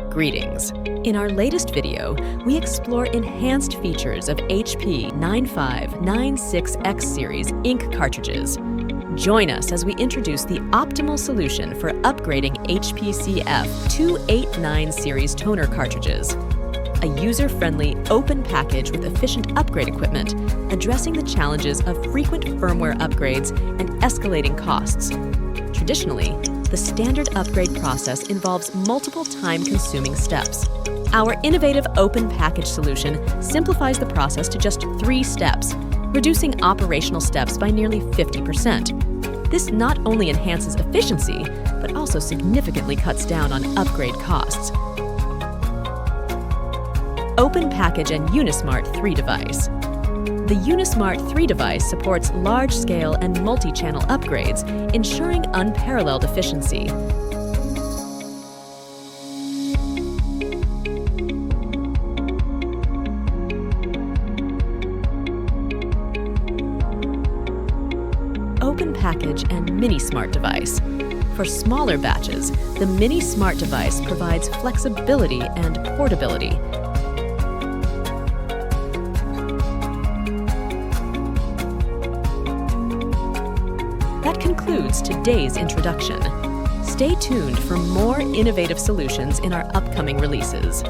Greetings. In our latest video, we explore enhanced features of HP 9596X series ink cartridges. Join us as we introduce the optimal solution for upgrading HP CF289 series toner cartridges. A user-friendly, open package with efficient upgrade equipment, addressing the challenges of frequent firmware upgrades and escalating costs. Traditionally, the standard upgrade process involves multiple time-consuming steps. Our innovative open package solution simplifies the process to just 3 steps, reducing operational steps by nearly 50%. This not only enhances efficiency, but also significantly cuts down on upgrade costs. Open Package and Unismart 3 device. The Unismart 3 device supports large-scale and multi-channel upgrades, ensuring unparalleled efficiency. Open Package and MiniSmart device. For smaller batches, the MiniSmart device provides flexibility and portability. That concludes today's introduction. Stay tuned for more innovative solutions in our upcoming releases.